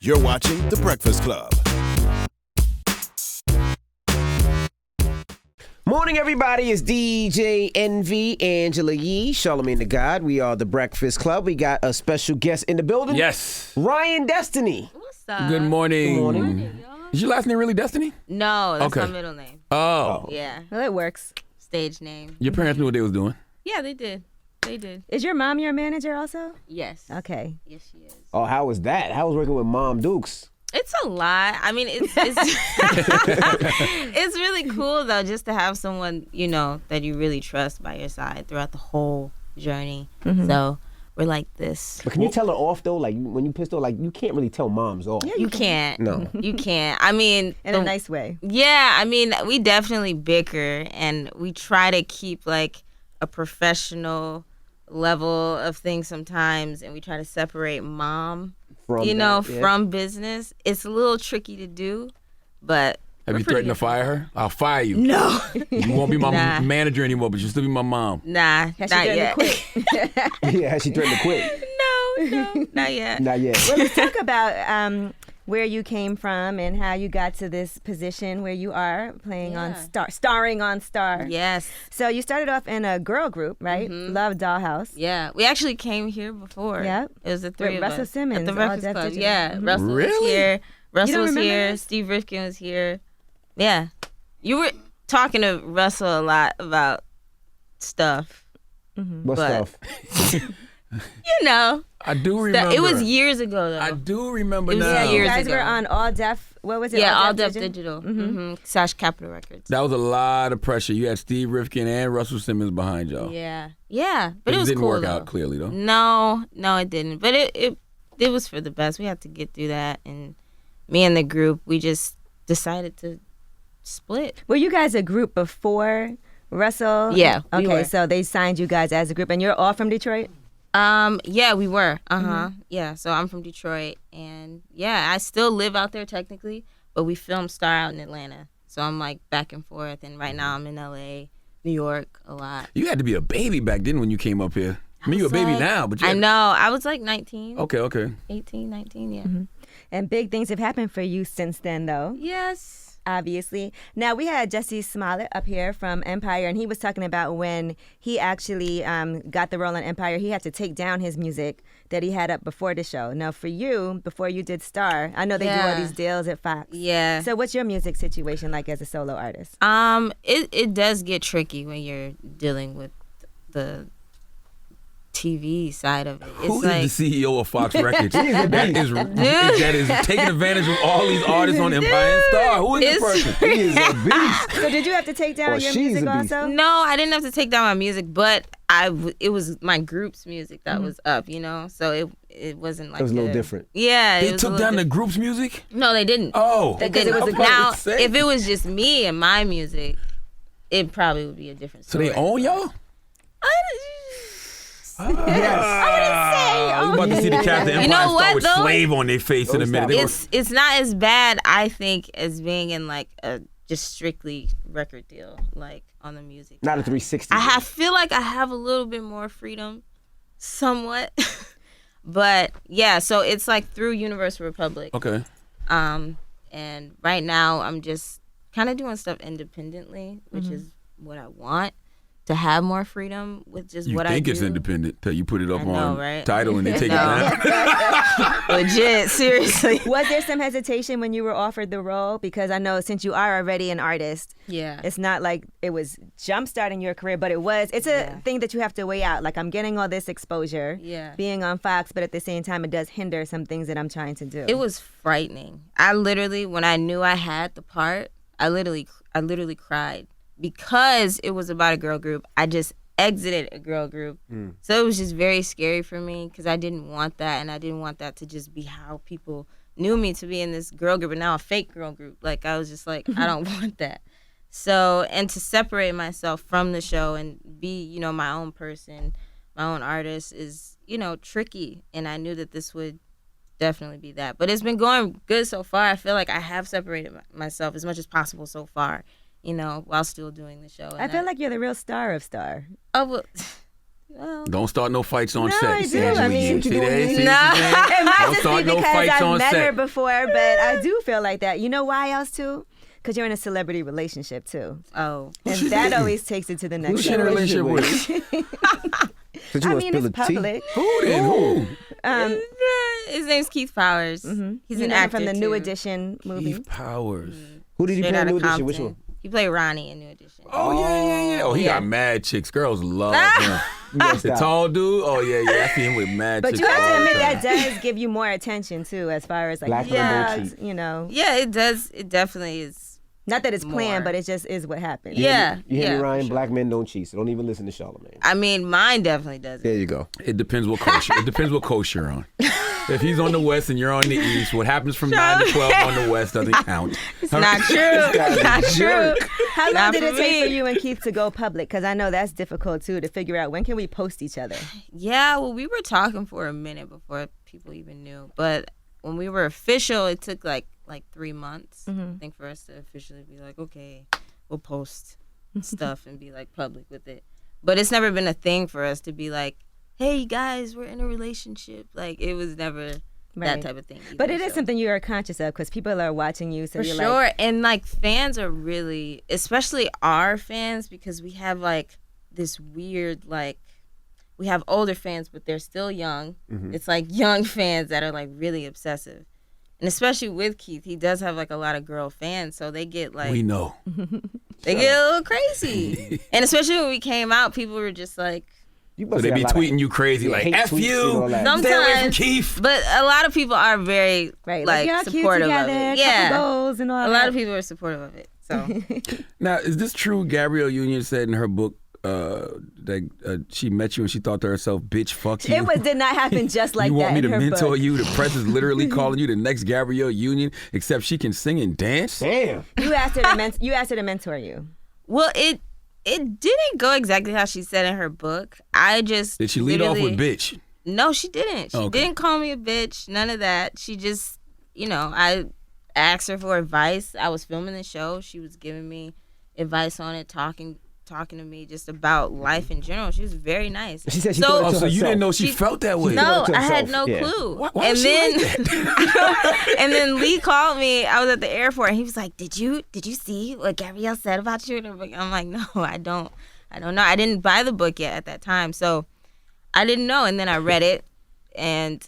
You're watching The Breakfast Club. Morning, everybody. It's DJ Envy, Angela Yee, Charlamagne the God. We are The Breakfast Club. We got a special guest in the building. Yes. Ryan Destiny. What's up? Good morning. Good morning. Is your last name really Destiny? No, that's Okay. my middle name. Oh. Yeah, Well, it works. stage name. Your parents knew what they was doing. Yeah, they did. They did. Is your mom your manager also? Yes. Okay. Yes, she is. Oh, how was that? How was working with Mom Dukes? It's a lot. I mean, it's it's really cool though, just to have someone that you really trust by your side throughout the whole journey. Mm-hmm. So we're like this. But can you tell her off, though? Like, when you pissed off, like, you can't really tell moms off. Yeah, You can't. No. You can't. I mean, In a nice way. Yeah, I mean, we definitely bicker and we try to keep like a professional level of things sometimes, and we try to separate mom, from business. It's a little tricky to do, but Have you threatened to fire her? I'll fire you. no, You won't be my Nah. manager anymore, but you'll still be my mom. nah, Has she not done yet. quit? Yeah, has she threatened to quit? No, not yet. Not yet. Well, let's talk about where you came from and how you got to this position where you are playing on starring on Star. Yes. So you started off in a girl group, right? Love Dollhouse. Yeah, we actually came here before. Yep. It was the three With of Russell us Simmons, at the All Breakfast Deaf Club. Digital. Yeah, Mhm. Russell was Really? here. Russell was remember here. this? Steve Rifkin was here. Yeah, you were talking to Russell a lot about stuff. What But- stuff? I do remember. It was years ago though. I do remember It was now. years You guys ago. were on All Deaf. What was it? Yeah, All Deaf Digital. / Capitol Records. That was a lot of pressure. You had Steve Rifkin and Russell Simmons behind y'all. Yeah, but it was didn't cool work though. out clearly though. No, it didn't. But it was for the best. We had to get through that, and me and the group, we just decided to split. Were you guys a group before Russell? Yeah, we Okay, were. so they signed you guys as a group, and you're all from Detroit? Yeah, we were. Yeah, so I'm from Detroit, and yeah, I still live out there technically, but we filmed Star out in Atlanta. So I'm like back and forth, and right now I'm in LA, New York a lot. You had to be a baby back then when you came up here. I mean, you're a baby now, but you I had- know. I was like 19. Okay. 18, 19, yeah. And big things have happened for you since then, though. Yes. Obviously. Now, we had Jesse Smollett up here from Empire, and he was talking about when he actually got the role in Empire, he had to take down his music that he had up before the show. Now, for you, before you did Star, I know they do all Yeah. these deals at Fox. Yeah. So what's your music situation like as a solo artist? It does get tricky when you're dealing with the TV side of it. It's Who like, is the CEO of Fox Records that is taking advantage of all these artists on Empire and Star? Who is this person? He is a beast. So did you have to take down Well, your she's music a beast. also? No, I didn't have to take down my music, but it was my group's music that was up, so it wasn't like It was a little different. Yeah, They took down the group's music? No, they didn't. Oh. They Because it didn't. was a Now, group. Say. if it was just me and my music, it probably would be a different So story. they own y'all? Yes. I'm about to see the Captain Empire You know Star what, with though? slave on their face in a minute. They It's not as bad, I think, as being in like a just strictly record deal, like on the music. Not a side. 360. feel like I have a little bit more freedom, somewhat. But yeah, so it's like through Universal Republic. Okay. And right now I'm just kind of doing stuff independently, which is what I want, to have more freedom with just You what I think do. it's independent till you put it up I know, on right? title and they take it No. down. Legit, seriously. Was there some hesitation when you were offered the role? Because I know since you are already an artist, Yeah. it's not like it was jump-starting your career, but it's a thing that you have to weigh out. Like, I'm getting all this exposure, being on Fox, but at the same time, it does hinder some things that I'm trying to do. It was frightening. I literally, when I knew I had the part, I literally cried because it was about a girl group. I just exited a girl group. So it was just very scary for me because I didn't want that, and I didn't want that to just be how people knew me, to be in this girl group and now a fake girl group. Like, I was just like, I don't want that. So, and to separate myself from the show and be, my own person, my own artist is, tricky. And I knew that this would definitely be that. But it's been going good so far. I feel like I have separated myself as much as possible so far, while still doing the show. I feel like you're the real star of Star. Oh, well, Well, Don't start no fights on No, set. I do. Angela I mean- Yee. See that? See No. what you're saying? It might Don't just start be no because fights I've on met her set. before, but I do feel like that. You know why else too? Because you're in a celebrity relationship too, oh. and that always takes it to the next Who's she in a level. relationship with? So you I wanna mean, spill it's the tea? public. Who then? Who? His name's Keith Powers. He's You an know him actor from the New too. Edition movie. Keith Powers. Who did he Straight play in Outta New Edition? Compton. Which one? He played Ronnie in New Edition. Oh, yeah. Oh, he Yeah. got mad chicks. Girls love him. Yes, The God. tall dude? Oh, yeah. I see him with mad But chicks. you have all to the admit time. that does give you more attention too, as far as like Black men don't drugs, cheat. you know. Yeah, it does. It definitely is. Not that it's planned, More. but it just is what happens. Yeah. You hear me, for Ryan? sure. Black men don't cheat, so don't even listen to Charlamagne. I mean, mine definitely doesn't. There you go. It depends what coast. It depends what coast you're on. If he's on the west and you're on the east, what happens from 9 to 12 on the west doesn't count. It's not true. It's not true. How long Not did it for take for me. you and Keith to go public? Because I know that's difficult too, to figure out when can we post each other. Yeah, well, we were talking for a minute before people even knew. But when we were official, it took like 3 months, I think, for us to officially be like, okay, we'll post stuff and be like public with it. But it's never been a thing for us to be like, hey guys, we're in a relationship. Like, it was never Right. that type of thing. But either, it is so. something you are conscious of because people are watching you. So For you're sure. like, And like fans are really, especially our fans, because we have like this weird, like, we have older fans, but they're still young. It's like young fans that are like really obsessive. And especially with Keith, he does have like a lot of girl fans. So they get like, We know. they get a little crazy. And especially when we came out, people were just like, You So must they have be a lot of tweeting you crazy like, hate F tweets and all you. that. Stay away from sometimes, Keith. but a lot of people are very right, like y'all cute supportive together, of it. couple Yeah. goals and all A that. lot of people are supportive of it. So Now, is this true? Gabrielle Union said in her book that she met you and she thought to herself, bitch, fuck you. Did not happen just like you that want me in to her mentor book. you? The press is literally calling you the next Gabrielle Union, except she can sing and dance. Damn. You asked her to mentor you. well, it didn't go exactly how she said in her book. I just Did she lead off with literally- bitch? No, she didn't. She Okay. didn't call me a bitch. None of that. She just, I asked her for advice. I was filming the show. She was giving me advice on it, talking to me just about life in general. She was very nice. She said she So- thought Oh, it to so you herself. didn't know she felt that way? No, to I had herself, no yeah. clue. Why and was then, she like that? and then Lee called me. I was at the airport, and he was like, "Did you see what Gabrielle said about you?" And I'm like, "No, I don't know. I didn't buy the book yet at that time, so I didn't know." And then I read it, and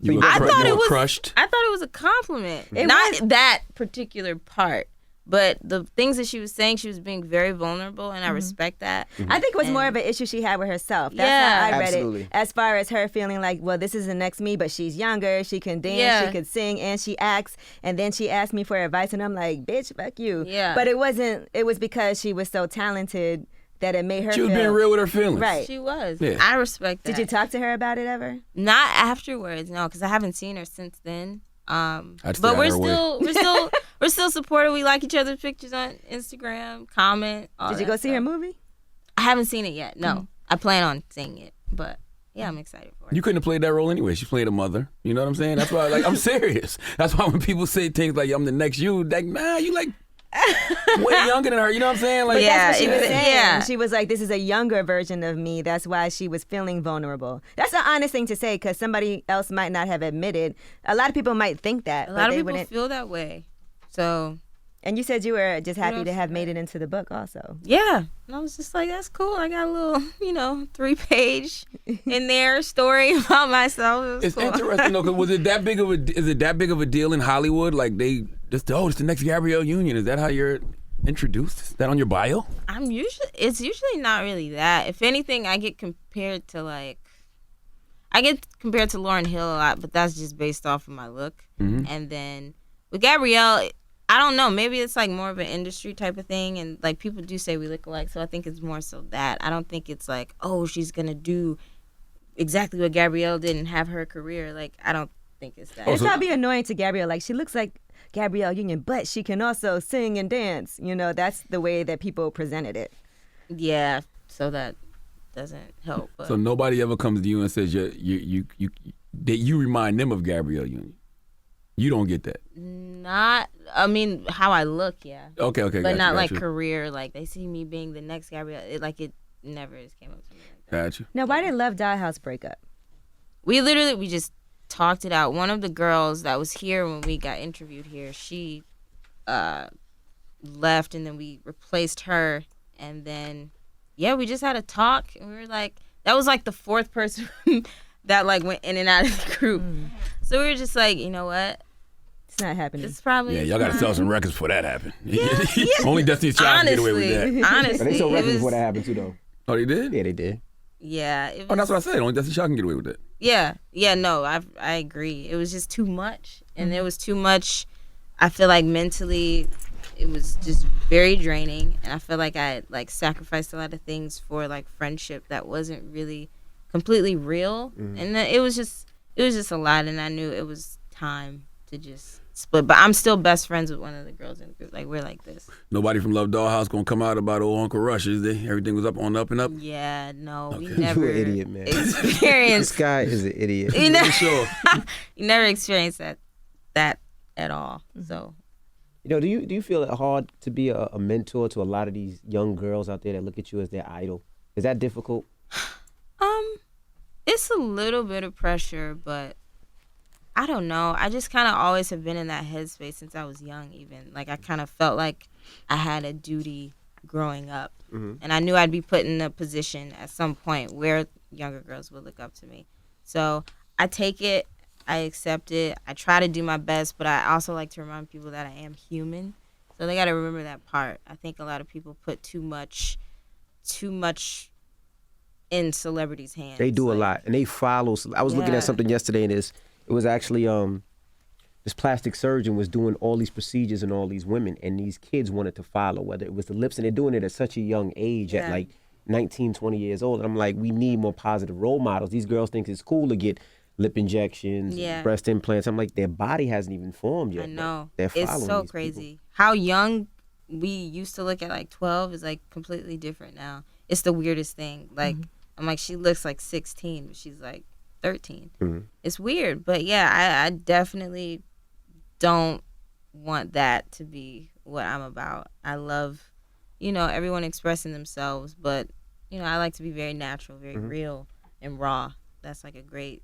You were I cru- thought you it were was crushed. I thought it was a compliment, It not was- that particular part. But the things that she was saying, she was being very vulnerable, and I respect that. I think it was more And- of an issue she had with herself. That's Yeah. how I read Absolutely. it. As far as her feeling like, well, this is the next me, but she's younger. She can dance, Yeah. she could sing, and she acts. And then she asked me for advice, and I'm like, bitch, fuck you. Yeah. But it wasn't. It was because she was so talented that it made her She was feel. being real with her feelings. Right. She was. Yeah. I respect that. Did you talk to her about it ever? Not afterwards, no, because I haven't seen her since then. I'd stay But out we're her way. we're still supportive. We like each other's pictures on Instagram, comment. all Did you that go see her stuff. movie? I haven't seen it yet. No, I plan on seeing it, but yeah, I'm excited for it. You couldn't have played that role anyway. She played a mother. You know what I'm saying? That's why, like, I'm serious. That's why when people say things like, I'm the next you, like, nah, you like way younger than her. You know what I'm saying? Like, But Yeah, that's what she was it- saying. yeah. She was like, this is a younger version of me. That's why she was feeling vulnerable. That's an honest thing to say because somebody else might not have admitted. A lot of people might think that. A but lot of they people wouldn't. feel that way. So And you said you were just happy else to have is made it into the book also. yeah, and I was just like, that's cool. I got a little, 3-page in there story about myself. It was it's cool. interesting though. 'Cause is it that big of a deal in Hollywood? Like they just, it's the next Gabrielle Union. Is that how you're introduced? Is that on your bio? It's usually not really that. If anything, I get compared to Lauryn Hill a lot, but that's just based off of my look. And then with Gabrielle, I don't know, maybe it's like more of an industry type of thing, and like people do say we look alike, so I think it's more so that. I don't think it's like, oh, she's gonna do exactly what Gabrielle did and have her career. Like, I don't think it's that. It's probably annoying to Gabrielle. Like, she looks like Gabrielle Union, but she can also sing and dance. That's the way that people presented it. Yeah, so that doesn't help. But So nobody ever comes to you and says that you remind them of Gabrielle Union. You don't get that. how I look, yeah. Okay. But gotcha, not like gotcha. career. Like they see me being the next Gabrielle. It never has came up to me like Gotcha. Now, why did Love Dollhouse break up? We just talked it out. One of the girls that was here when we got interviewed here, she left, and then we replaced her, and then we just had a talk, and we were like, that was like the fourth person that like went in and out of the group. So we were just like, you know what? It's not happening. It's probably Yeah, y'all got to sell some records before that happened. Yeah. Only Destiny's Child can get away with that. But Honestly, they sold it records was, before that happened too, though. Oh, they did? Yeah, they did. yeah, it was, Oh, that's what I said. Only Destiny's Child can get away with that. yeah, no, I agree. It was just too much, and there was too much. I feel like mentally, it was just very draining, and I feel like I like sacrificed a lot of things for like friendship that wasn't really completely real, and then it was just a lot, and I knew it was time to just split. But I'm still best friends with one of the girls in the group. Like, we're like this. Nobody from Love Dollhouse gonna come out about old Uncle Rush, is they? Everything was up on the up and up? Yeah, no, we Okay. never You an idiot, man. This experienced. guy is an idiot. You know, Sure. you never experienced that at all. So You know, do you feel it hard to be a mentor to a lot of these young girls out there that look at you as their idol? Is that difficult? it's a little bit of pressure, but I don't know. I just kind of always have been in that headspace since I was young, even. Like, I kind of felt like I had a duty growing up. And I knew I'd be put in a position at some point where younger girls would look up to me. So I take it, I accept it, I try to do my best, but I also like to remind people that I am human. So they got to remember that part. I think a lot of people put too much in celebrities' hands. They do a Like, lot, and they follow. I was looking Yeah. at something yesterday, and it was actually this plastic surgeon was doing all these procedures on all these women, and these kids wanted to follow, whether it was the lips, and they're doing it at such a young age, at Yeah. like 19, 20 years old. And I'm like, we need more positive role models. These girls think it's cool to get lip injections, Yeah. breast implants. I'm like, their body hasn't even formed yet. I know. They're following It's so these crazy. people. How young we used to look at like 12 is like completely different now. It's the weirdest thing. Like, I'm like, she looks like 16, but she's like 13. It's weird. But yeah, I definitely don't want that to be what I'm about. I love, everyone expressing themselves, but, I like to be very natural, very real and raw. That's like a great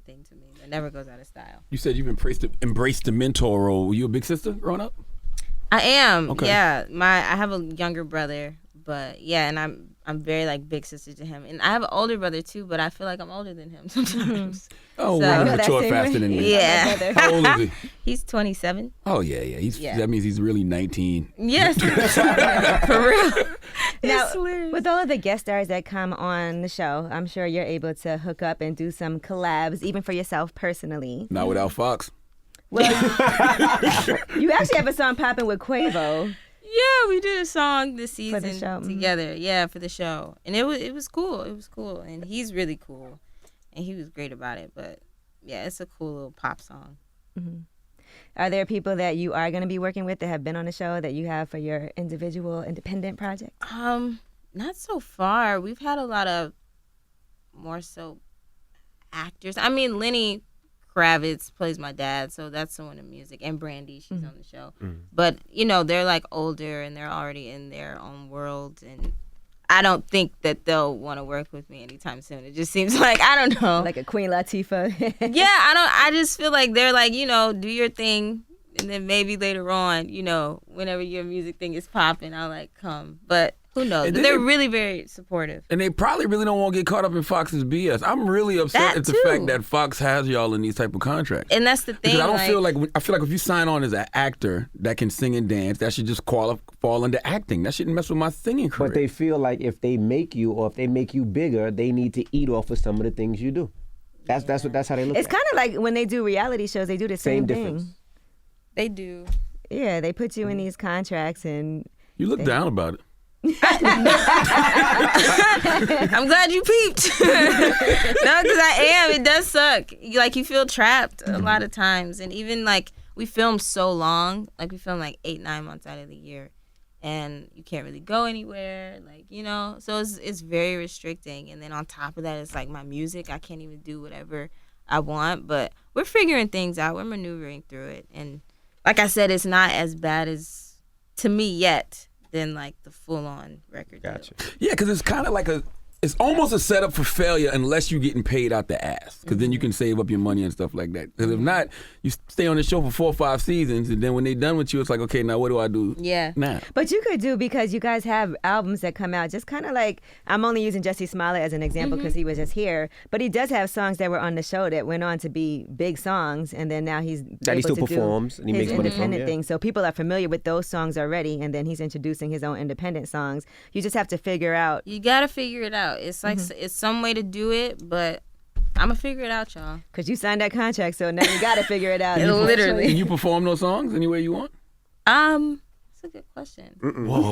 thing to me. It never goes out of style. You said you've embraced the mentor role. Were you a big sister growing up? I am. Okay. Yeah. I have a younger brother, but yeah, and I'm very like big sister to him. And I have an older brother too, but I feel like I'm older than him sometimes. Oh, So- women that mature same faster way. than me. Yeah. How old is he? He's 27. Oh, yeah. Yeah. That means he's really 19. Yes. For real. Now, It's hilarious. with all of the guest stars that come on the show, I'm sure you're able to hook up and do some collabs, even for yourself personally. Not without Fox. Well, you actually have a song popping with Quavo. Yeah, we did a song this For the season show, mhm. together. Yeah, for the show. And it was cool. It was cool. And he's really cool. And he was great about it. But yeah, it's a cool little pop song. Are there people that you are going to be working with that have been on the show that you have for your individual independent project? Not so far. We've had a lot of more so actors. I mean, Lenny Kravitz plays my dad, so that's someone in music. And Brandy, she's on the show. But, they're like older and they're already in their own world. And I don't think that they'll want to work with me anytime soon. It just seems like, I don't know. Like a Queen Latifah? Yeah, I just feel like they're like, do your thing. And then maybe later on, whenever your music thing is popping, I'll like come. But who knows? And But then they're they- really very supportive. And they probably really don't want to get caught up in Fox's BS. I'm really upset That at the too. fact that Fox has y'all in these type of contracts. And that's the thing. Because I feel like if you sign on as an actor that can sing and dance, that should just fall into acting. That shouldn't mess with my singing career. But they feel like if they make you or if they make you bigger, they need to eat off of some of the things you do. That's how they look. It's at kind of like when they do reality shows, they do the Same same difference. thing. They do. Yeah, they put you in these contracts and You look down about it. I'm glad you peeped. No, because I am. It does suck. You feel trapped a lot of times. And even, we film so long. We film, 8-9 months out of the year. And you can't really go anywhere. So it's very restricting. And then on top of that, it's, my music. I can't even do whatever I want. But we're figuring things out. We're maneuvering through it. And like I said, it's not as bad as, to me yet, than, the full-on record deal. Gotcha. Yeah, because it's kind of like it's almost a setup for failure unless you're getting paid out the ass, because then you can save up your money and stuff like that. Because if not, you stay on the show for 4 or 5 seasons, and then when they're done with you, it's like, okay, now what do I do? Yeah. Now. But you could do, because you guys have albums that come out just kind of like, I'm only using Jesse Smollett as an example because he was just here, but he does have songs that were on the show that went on to be big songs, and then now he's That he able still to performs do and he his makes money from, independent yeah. thing. So people are familiar with those songs already, and then he's introducing his own independent songs. You just have to figure out. You gotta figure it out. It's like it's some way to do it, but I'm gonna figure it out, y'all. Because you signed that contract, so now you got to figure it out. Literally. Can you perform those songs anywhere you want? It's a good question. Whoa,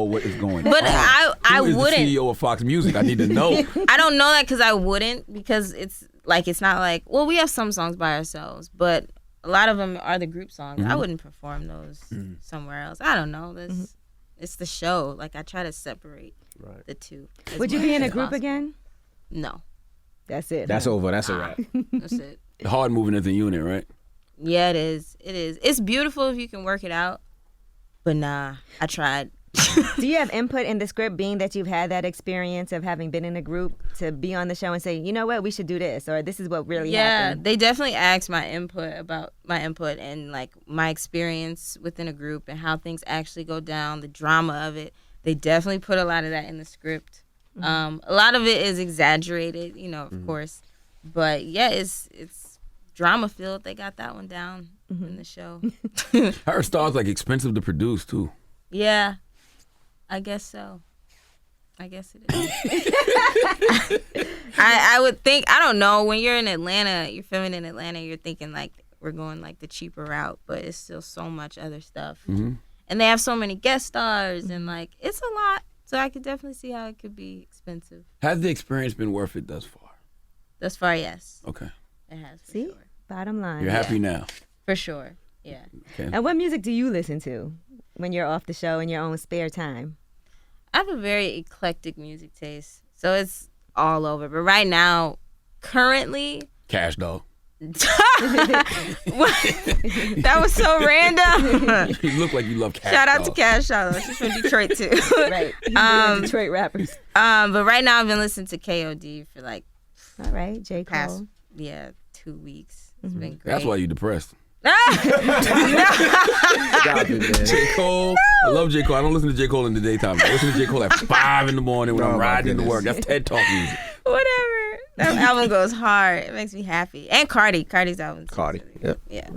what is going on? But I Who is wouldn't. the CEO of Fox Music? I need to know. I don't know that because I wouldn't, because it's not like, well, we have some songs by ourselves, but a lot of them are the group songs. I wouldn't perform those somewhere else. I don't know. It's the show. Like, I try to separate the two. Would you be in a group again? No. That's it. That's over. That's a wrap. That's it. Hard moving as a unit, right? Yeah, it is. It is. It's beautiful if you can work it out, but nah, I tried. Do you have input in the script, being that you've had that experience of having been in a group, to be on the show and say, you know what, we should do this, or this is what really happened? They definitely asked my input and like my experience within a group and how things actually go down, the drama of it. They definitely put a lot of that in the script. A lot of it is exaggerated, of course, but yeah, it's drama filled. They got that one down in the show. Her Star's like expensive to produce too. Yeah, I guess so. I guess it is. I would think, I don't know, when you're in Atlanta, you're filming in Atlanta, you're thinking like we're going like the cheaper route, but it's still so much other stuff. And they have so many guest stars and like it's a lot. So I could definitely see how it could be expensive. Has the experience been worth it thus far? Thus far, yes. Okay. It has, for See? sure. Bottom line. You're happy now. For sure, yeah. Okay. And what music do you listen to when you're off the show in your own spare time? I have a very eclectic music taste, so it's all over. But right now, currently... Cash Doll. That was so random. You look like you love Cash Shout out Doll. to Cash Doll. She's from Detroit too. Right. Detroit rappers. But right now I've been listening to KOD for like All right, J. Cole. past 2 weeks. It's been great. That's why you depressed. Stop it, man. J. Cole. I love J. Cole. I don't listen to J. Cole in the daytime. I listen to J. Cole at 5 in the morning when Oh, I'm my riding to goodness. work. That's TED Talk music. Whatever. That album goes hard. It makes me happy. And Cardi's album too. Cardi. Yep. Yeah.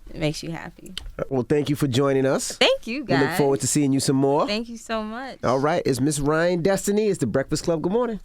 It makes you happy. Well, thank you for joining us. Thank you, We guys. look forward to seeing you some more. Thank you so much. All right. It's Miss Ryan Destiny. It's the Breakfast Club. Good morning.